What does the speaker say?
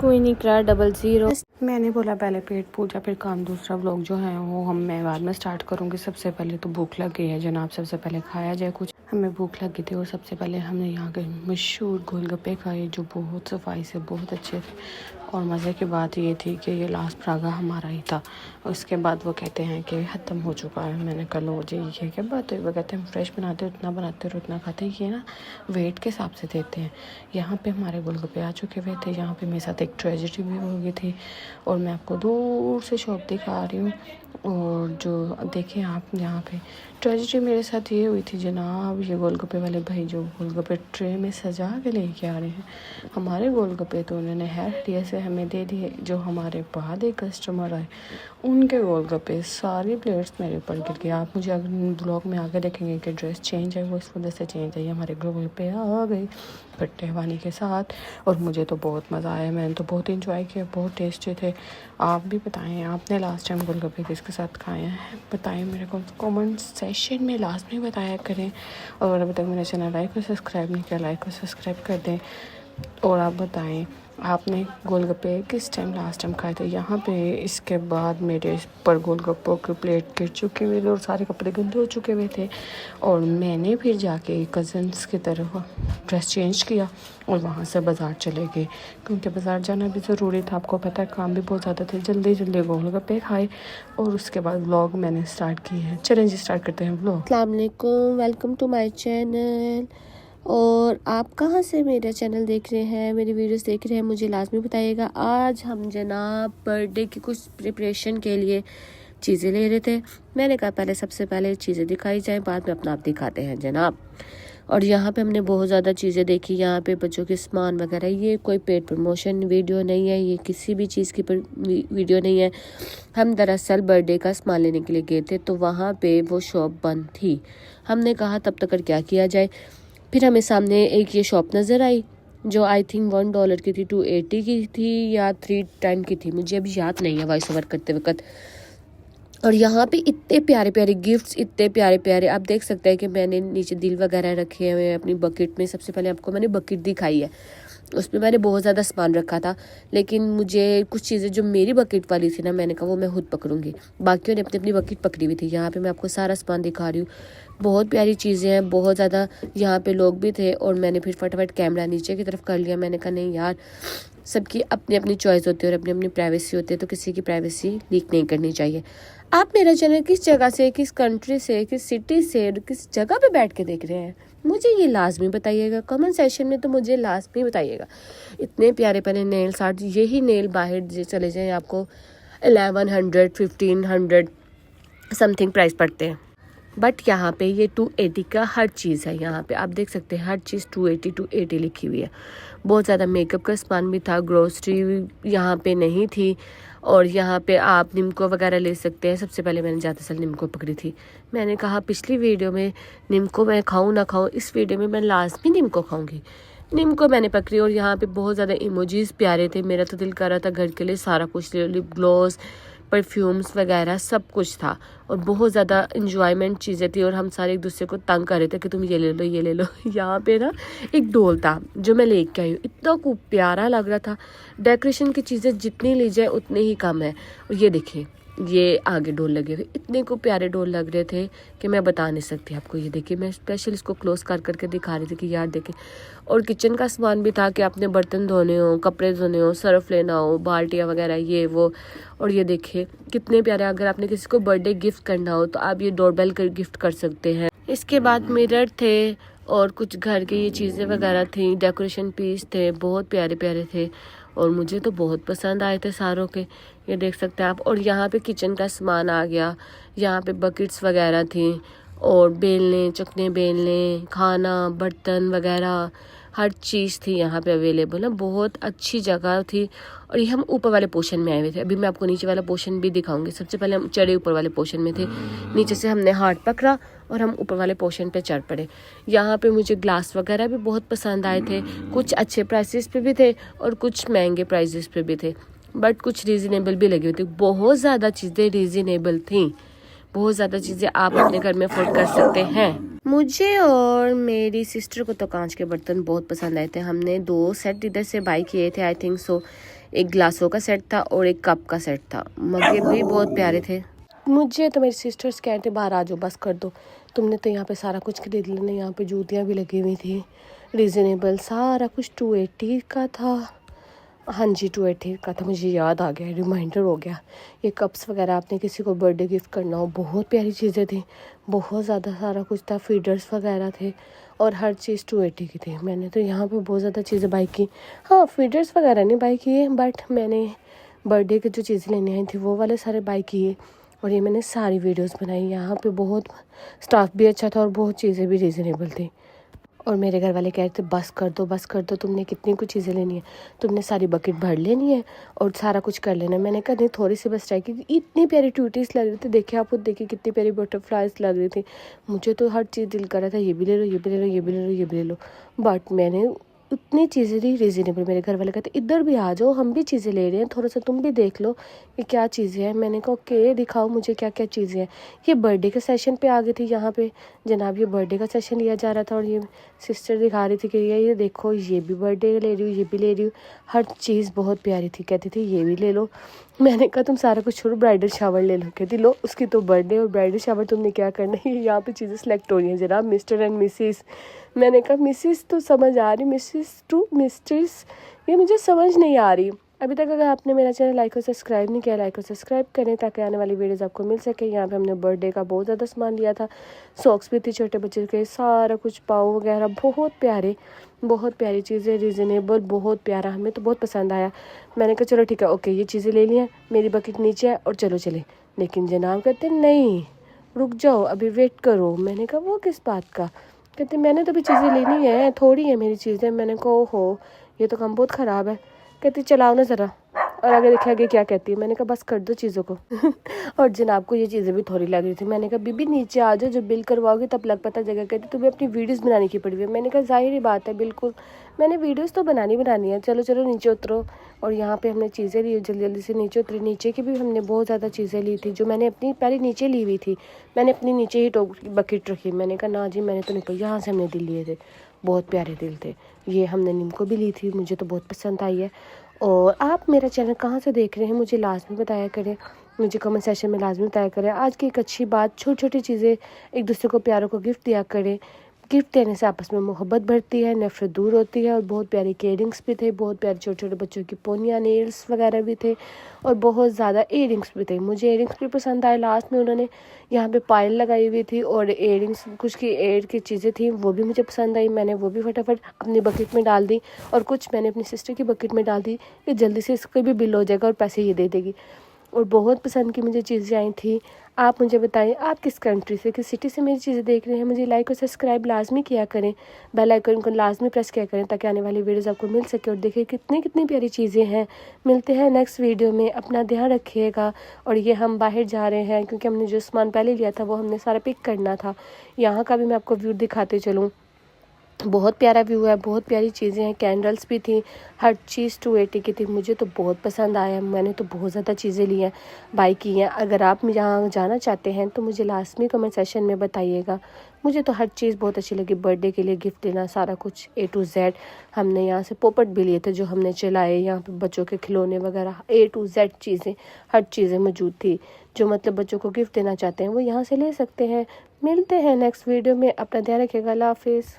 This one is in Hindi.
कोई नहीं करा 00। मैंने बोला पहले पेट पूजा फिर काम, दूसरा व्लॉग जो है वो मैं बाद में स्टार्ट करूँगी। सबसे पहले तो भूख लग गई है जनाब, सबसे पहले खाया जाए कुछ। हमें भूख लगी थी और सबसे पहले हमने यहाँ के मशहूर गोलगप्पे खाए जो बहुत सफाई से बहुत अच्छे थे। और मज़े की बात ये थी कि ये लास्ट प्रागा हमारा ही था। उसके बाद वो कहते हैं कि ख़त्म हो चुका है। मैंने कहा लो जी ये क्या बात है। वो कहते हैं फ्रेश बनाते उतना बनाते और उतना खाते, ये ना वेट के हिसाब से देते हैं। यहाँ पे हमारे गोलगप्पे आ चुके हुए थे। यहाँ पे मेरे साथ एक ट्रेजेडी भी हो गई थी और मैं आपको दूर से शॉप दिखा रही हूँ। और जो देखें आप यहाँ पे ट्रेजेडी मेरे साथ ये हुई थी जनाब, ये गोलगप्पे वाले भाई जो गोलगप्पे ट्रे में सजा के लेके आ रहे हैं हमारे गोलगप्पे, तो उन्होंने हदिया से हमें दे दिए। जो हमारे बाद एक कस्टमर आए उनके गोलगप्पे सारी प्लेट्स मेरे ऊपर गिर गए। आप मुझे अगर ब्लॉग में आगे देखेंगे कि ड्रेस चेंज है, वो इस वजह से चेंज है। हमारे गोलगप्पे आ गए खट्टे पानी के साथ और मुझे तो बहुत मज़ा आया। मैंने तो बहुत इंजॉय किया, बहुत टेस्टी थे। आप भी बताएं आपने लास्ट टाइम गोलगप्पे किसके साथ खाए हैं, बताएं मेरे को कमेंट सेशन में लास्ट में बताया करें। और अभी तक मेरे चैनल लाइक और सब्सक्राइब नहीं किया, लाइक और सब्सक्राइब कर दें। और आप बताएं आपने गोलगप्पे किस टाइम लास्ट टाइम खाए थे। यहाँ पे इसके बाद मेरे पर गोलगप्पों की प्लेट गिर चुके हुए थे और सारे कपड़े गंदे हो चुके हुए थे। और मैंने फिर जाके कज़न्स की तरफ ड्रेस चेंज किया और वहाँ से बाज़ार चले गए, क्योंकि बाज़ार जाना भी ज़रूरी था। आपको पता है काम भी बहुत ज़्यादा थे। जल्दी जल्दी गोलगप्पे खाए और उसके बाद व्लॉग मैंने स्टार्ट की है। चलें जी स्टार्ट करते हैं व्लॉग। अस्सलाम वालेकुम, वेलकम टू माय चैनल। और आप कहाँ से मेरा चैनल देख रहे हैं, मेरी वीडियोस देख रहे हैं, मुझे लाजमी बताइएगा। आज हम जनाब बर्थडे की कुछ प्रिपरेशन के लिए चीज़ें ले रहे थे। मैंने कहा पहले सबसे पहले चीज़ें दिखाई जाएं, बाद में अपना आप दिखाते हैं जनाब। और यहाँ पे हमने बहुत ज़्यादा चीज़ें देखी। यहाँ पे बच्चों के सामान वगैरह, ये कोई पेड प्रमोशन वीडियो नहीं है, ये किसी भी चीज़ की वीडियो नहीं है। हम दरअसल बर्थडे का सामान लेने के लिए गए थे, तो वहाँ पे वो शॉप बंद थी। हमने कहा तब तक क्या किया जाए। फिर हमें सामने एक ये शॉप नज़र आई जो आई थिंक $1 की थी, 280 की थी या 310 की थी, मुझे अभी याद नहीं है वॉइस ओवर करते वक्त। और यहाँ पे इतने प्यारे प्यारे गिफ्ट्स, इतने प्यारे प्यारे, आप देख सकते हैं कि मैंने नीचे दिल वगैरह रखे हुए हैं अपनी बकेट में। सबसे पहले आपको मैंने बकेट दिखाई है, उसमें मैंने बहुत ज़्यादा सामान रखा था, लेकिन मुझे कुछ चीज़ें जो मेरी बकेट वाली थी ना, मैंने कहा वो मैं खुद पकड़ूंगी। बाकियों ने अपनी अपनी बकेट पकड़ी हुई थी। यहाँ पे मैं आपको सारा सामान दिखा रही हूँ, बहुत प्यारी चीज़ें हैं, बहुत ज़्यादा। यहाँ पे लोग भी थे और मैंने फिर फटाफट कैमरा नीचे की तरफ कर लिया। मैंने कहा नहीं यार, सबकी अपनी अपनी चॉइस होती है और अपनी अपनी प्राइवेसी होती है, तो किसी की प्राइवेसी लीक नहीं करनी चाहिए। आप मेरा चैनल किस जगह से, किस कंट्री से, किस सिटी से और किस जगह पे बैठ के देख रहे हैं, मुझे ये लाजमी बताइएगा कमेंट सेशन में, तो मुझे लाजमी बताइएगा। इतने प्यारे प्यारे नेल्स आर्ट, यही नेल बाहर चले जाएं आपको 1100 1500 समथिंग प्राइस पड़ते हैं, बट यहाँ पे ये 280 का हर चीज़ है। यहाँ पे आप देख सकते हैं हर चीज़ 280 लिखी हुई है। बहुत ज़्यादा मेकअप का सामान भी था, ग्रोसरी यहाँ पे नहीं थी। और यहाँ पे आप निम्को वगैरह ले सकते हैं। सबसे पहले मैंने ज़्यादा सल निम्को पकड़ी थी। मैंने कहा पिछली वीडियो में निम्को मैं खाऊँ ना खाऊँ, इस वीडियो में मैं लाजमी निम्को खाऊँगी। निम्को मैंने पकड़ी और यहाँ पे बहुत ज़्यादा इमोजीज प्यारे थे। मेरा तो दिल कर रहा था घर के लिए सारा कुछ ले, लिप ग्लॉस, परफ्यूम्स वगैरह सब कुछ था और बहुत ज़्यादा इंजॉयमेंट चीज़ें थी। और हम सारे एक दूसरे को तंग कर रहे थे कि तुम ये ले लो ये ले लो। यहाँ पे ना एक डोल था जो मैं लेके आई हूँ, इतना खूब प्यारा लग रहा था। डेकोरेशन की चीज़ें जितनी ली जाए उतनी ही कम है। और ये देखिए ये आगे डोल लगे हुए, इतने को प्यारे डोल लग रहे थे कि मैं बता नहीं सकती आपको। ये देखिए मैं स्पेशल इसको क्लोज कर करके दिखा रही थी कि यार देखिए। और किचन का सामान भी था कि आपने बर्तन धोने हो, कपड़े धोने हो, सर्फ लेना हो, बाल्टियाँ वगैरह ये वो। और ये देखिए कितने प्यारे, अगर आपने किसी को बर्थडे गिफ्ट करना हो तो आप ये डोरबेल कर गिफ्ट कर सकते हैं। इसके बाद मिरर थे और कुछ घर की ये चीज़ें वगैरह थी, डेकोरेशन पीस थे, बहुत प्यारे प्यारे थे और मुझे तो बहुत पसंद आए थे सारों के। ये देख सकते हैं आप। और यहाँ पे किचन का सामान आ गया, यहाँ पे बकेट्स वगैरह थी और बेलने, चकने बेलने, खाना, बर्तन वगैरह हर चीज़ थी यहाँ पे अवेलेबल ना। बहुत अच्छी जगह थी। और ये हम ऊपर वाले पोर्शन में आए हुए थे। अभी मैं आपको नीचे वाला पोर्शन भी दिखाऊंगी। सबसे पहले हम चढ़े ऊपर वाले पोर्शन में थे, नीचे से हमने हाथ पकड़ा और हम ऊपर वाले पोर्शन पे चढ़ पड़े। यहाँ पे मुझे ग्लास वगैरह भी बहुत पसंद आए थे, कुछ अच्छे प्राइसेस पे भी थे और कुछ महंगे प्राइसेस पे भी थे, बट कुछ रीज़नेबल भी लगे हुए थे। बहुत ज़्यादा चीज़ें रीज़नेबल थी, बहुत ज़्यादा चीज़ें आप अपने घर में अफोर्ड कर सकते हैं। मुझे और मेरी सिस्टर को तो कांच के बर्तन बहुत पसंद आए थे। हमने 2 सेट इधर से बाई किए थे आई थिंक सो। एक ग्लासों का सेट था और एक कप का सेट था। मगे भी बहुत प्यारे थे। मुझे तो मेरी सिस्टर्स कहते थे बाहर आ जाओ, बस कर दो, तुमने तो यहाँ पे सारा कुछ खरीद लेना। यहाँ पे जूतियाँ भी लगी हुई थी, रीज़नेबल, सारा कुछ 280 का था। हाँ जी 280 का था, मुझे याद आ गया, रिमाइंडर हो गया। ये कप्स वगैरह आपने किसी को बर्थडे गिफ्ट करना हो, बहुत प्यारी चीज़ें थी, बहुत ज़्यादा सारा कुछ था। फीडर्स वगैरह थे और हर चीज़ 280 की थी। मैंने तो यहाँ पे बहुत ज़्यादा चीज़ें बाई की। हाँ फीडर्स वगैरह नहीं बाई किए, बट मैंने बर्थडे की जो चीज़ें लेनी आई थी वो वाले सारे बाई किए और ये मैंने सारी वीडियोस बनाई। यहाँ पे बहुत स्टाफ भी अच्छा था और बहुत चीज़ें भी रीज़नेबल थी। और मेरे घर वाले कह रहे थे बस कर दो, बस कर दो, तुमने कितनी कुछ चीज़ें लेनी है, तुमने सारी बकेट भर लेनी है और सारा कुछ कर लेना है। मैंने कहा नहीं, थोड़ी सी बस ट्राई की। इतनी प्यारी ट्यूटीज़ लग रही थी, देखिए आप खुद देखिए कितनी प्यारी बटरफ्लाइज लग रही थी। मुझे तो हर चीज़ दिल कर रहा था ये भी ले लो, ये भी ले लो, ये भी ले लो, ये भी ले लो, बट मैंने उतनी चीज़ें थी रीज़नेबल। मेरे घर वाले कहते इधर भी आ जाओ, हम भी चीज़ें ले रहे हैं, थोड़ा सा तुम भी देख लो कि क्या चीज़ें हैं। मैंने कहा ओके दिखाओ मुझे क्या क्या चीज़ें हैं। ये बर्थडे के सेशन पे आ गई थी। यहाँ पे जनाब ये बर्थडे का सेशन लिया जा रहा था और ये सिस्टर दिखा रही थी कि ये देखो ये भी बर्थडे ले रही हूँ, ये भी ले रही हूँ। हर चीज़ बहुत प्यारी थी। कहती थी ये भी ले लो। मैंने कहा तुम सारा कुछ छोड़ो, ब्राइडल शावर ले लो। कहती लो उसकी तो बर्थडे और ब्राइडल शावर तुमने क्या करना है। यहाँ पे चीज़ें सेलेक्ट हो रही हैं जनाब, मिस्टर एंड मिसिस। मैंने कहा मिसिस तो समझ आ रही, मिसिस टू मिस्ट्रेस ये मुझे समझ नहीं आ रही। अभी तक अगर आपने मेरा चैनल लाइक और सब्सक्राइब नहीं किया, लाइक और सब्सक्राइब करें ताकि आने वाली वीडियोस आपको मिल सके। यहाँ पे हमने बर्थडे का बहुत ज़्यादा सामान लिया था, सॉक्स भी थी छोटे बच्चे के, सारा कुछ पाव वगैरह, बहुत प्यारे, बहुत प्यारी चीज़ें, रीज़नेबल, बहुत प्यारा, हमें तो बहुत पसंद आया। मैंने कहा चलो ठीक है ओके ये चीज़ें ले ली हैं, मेरी बकेट नीचे है और चलो चले। लेकिन जनाब कहते नहीं रुक जाओ अभी वेट करो। मैंने कहा वो किस बात का। कहते मैंने तो भी चीज़ें लेनी है, थोड़ी है मेरी चीज़ें। मैंने कहा ओहो ये तो काम बहुत ख़राब है। कहती चलाओ ना ज़रा, और आगे देखिए आगे क्या कहती है। मैंने कहा बस कर दो चीज़ों को। और जनाब को ये चीज़ें भी थोड़ी लग रही थी। मैंने कहा बीबी नीचे आ जाओ, जब बिल करवाओगे तब लग पता जगह। कहती तुम्हें अपनी वीडियोस बनाने की पड़ी हुई है। मैंने कहा जाहिर ही बात है, बिल्कुल मैंने वीडियोस तो बनानी है, चलो चलो नीचे उतरो। और यहाँ पे हमने चीज़ें ली, जल्दी जल्दी से नीचे उतरी। नीचे की भी हमने बहुत ज़्यादा चीज़ें ली थी जो मैंने अपनी पहले नीचे ली हुई थी। मैंने अपनी नीचे ही बकेट रखी। मैंने कहा ना जी मैंने तो निकल, यहाँ से हमने दिल लिए थे, बहुत प्यारे दिल थे। ये हमने निम्को भी ली थी, मुझे तो बहुत पसंद आई है। और आप मेरा चैनल कहाँ से देख रहे हैं मुझे लाजमी बताया करें, मुझे कमेंट सेक्शन में लाजमी बताया करें। आज की एक अच्छी बात, छोटी छोटी चीज़ें एक दूसरे को प्यारों को गिफ्ट दिया करें। गिफ्ट देने से आपस में मोहब्बत बढ़ती है, नफरत दूर होती है। और बहुत प्यारी इयरिंग्स भी थे, बहुत प्यारे छोटे छोटे बच्चों की पोनियाँ, नेल्स वगैरह भी थे और बहुत ज़्यादा इयरिंग्स भी थे। मुझे इयरिंग्स भी पसंद आए। लास्ट में उन्होंने यहाँ पे पायल लगाई हुई थी और इयरिंग्स कुछ की एयर की चीज़ें थी, वो भी मुझे पसंद आई। मैंने वो भी फटाफट अपनी बकेट में डाल दी और कुछ मैंने अपनी सिस्टर की बकेट में डाल दी कि जल्दी से इसका भी बिल हो जाएगा और पैसे ये दे देगी। और बहुत पसंद की मुझे चीज़ें आई थी। आप मुझे बताएं आप किस कंट्री से, किस सिटी से मेरी चीज़ें देख रहे हैं। मुझे लाइक और सब्सक्राइब लाजमी किया करें, बेल आइकन को लाजमी प्रेस किया करें ताकि आने वाली वीडियोस आपको मिल सके। और देखिए कितनी कितनी प्यारी चीज़ें हैं। मिलते हैं नेक्स्ट वीडियो में, अपना ध्यान रखिएगा। और ये हम बाहर जा रहे हैं क्योंकि हमने जो सामान पहले लिया था वो हमने सारा पिक करना था। यहाँ का भी मैं आपको व्यू दिखाते चलूँ, बहुत प्यारा व्यू है, बहुत प्यारी चीज़ें हैं। कैंडल्स भी थी, हर चीज़ 280 की थी। मुझे तो बहुत पसंद आया, मैंने तो बहुत ज़्यादा चीज़ें ली हैं, बाई की हैं। अगर आप यहाँ जाना चाहते हैं तो मुझे लाजमी कमेंट सेक्शन में बताइएगा। मुझे तो हर चीज़ बहुत अच्छी लगी। बर्थडे के लिए गिफ्ट देना, सारा कुछ A to Z। हमने यहाँ से पोपट भी लिए थे जो हमने चलाए। यहाँ पे बच्चों के खिलौने वगैरह A to Z चीज़ें, हर चीज़ें मौजूद थी। जो मतलब बच्चों को गिफ्ट देना चाहते हैं वो यहाँ से ले सकते हैं। मिलते हैं नेक्स्ट वीडियो में, अपना ध्यान रखिएगा। अल्लाह हाफिज़।